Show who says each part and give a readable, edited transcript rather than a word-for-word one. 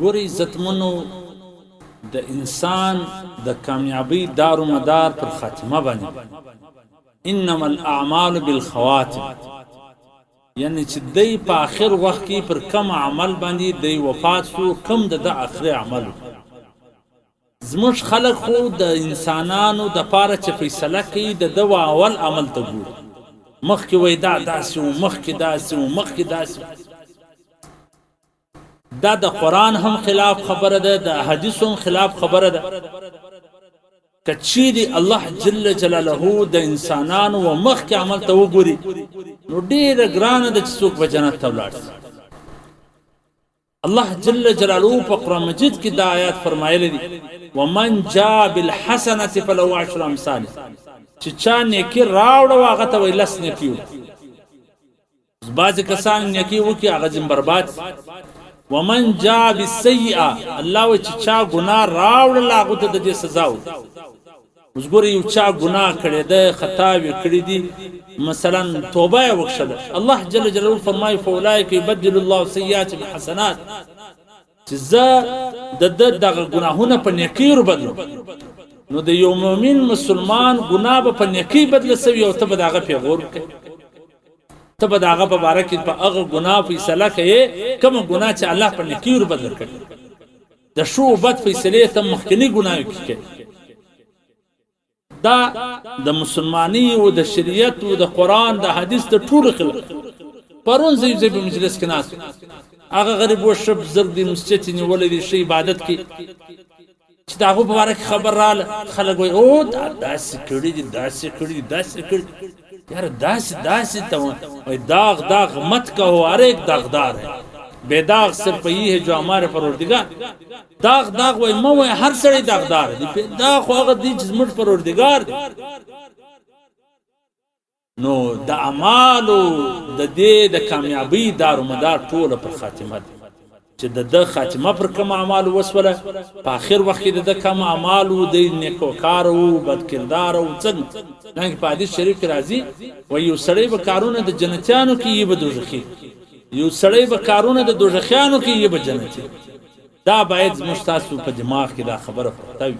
Speaker 1: ګورې عزتمنو د انسان د کامیابی دار و مدار پر خاتمه باندې انما الاعمال بالخواتم یعنی چې دی په آخر وخت کې پر کم عمل باندې دی وفات شو کم د آخر عمل زموږ خلق خو د انسانانو د پاره چې فیصله کوي د اول عمل ته ګوري مخکې وای دا داسې و مخکې داسې و مخکې داسې دا د قرآن هم خلاف خبره ده د حدیث هم خلاف خبره ده که چیرې الله جل جلاله د انسانانو و مخکې عمل ته وګوري نو ډېره ګرانه ده چې څوک به جنت ته ولاړ شي الله جل جلاله په قرآن مجید کې دا آیات فرمایلی دي ومن جاء بالحسنة فله عشر امثالها چې چا نیکي راوړه هغه ته وایي لس نیکي وکړي بعضې کسان نیکي وکړي هغه ځین برباد ومن جاء بالسیئه الله وایي چې چا ګناه راوړله هغو ته د دې سزا وکړي اوس ګوره یو چا ګناه کړی ده خطاوې کړي دي مثلا توبه یې وکښله الله جل جلاله فرمایي فاولئک یبدل الله سیئاتهم حسنات چې زه د ده دغه ګناهونه په نیکۍ وربدلم نو د یو مؤمن مسلمان ګناه به په نیکۍ بدله سوي او ته به د هغه پیغور کوې ته به د هغه په باره کې په هغه ګناه فیصله کوې کومه ګناه چې الله په نیکۍ وربدله کړي د ښو او بد فیصلې ته مخکني ګناهو کې کوې دا د مسلمانی او د شریعت او د قرآن د حدیث د ټولو خلک پرون زه په مجلس کې ناست هغه غریب و شب زر دی مسجد نیولې دي شی عبادت کې چې دا هغه په اړه خبر رااله خلک وای او داسې کړي دي داسې کړي دي داسې کړي یار داسې ته وای داغ مت کہو ہر ایک داغدار ہے بے داغ صرف یہی ہے جو ہمارے پروردگار داغ وای مو وای هر سړی داغدار دی داغ هغه دی چې زموږ پروردگار دی نو د اعمالو د دې د کامیابی دار و مدار ټوله پر خاتمه ده چې د خاتمه پر کوم اعمال وسوله په اخر وخت کې د کوم اعمال د نیکوکار او بدکردار او څنګه لکه په حدیث شریف کې راځي وای یو سړی به کارونه د جنتیانو کې یې به دوزخي یو سړی به کارونه د دوزخیانو کې یې به جنتی دا باید زموږ تاسو په دماغ کې دا خبره پرته وي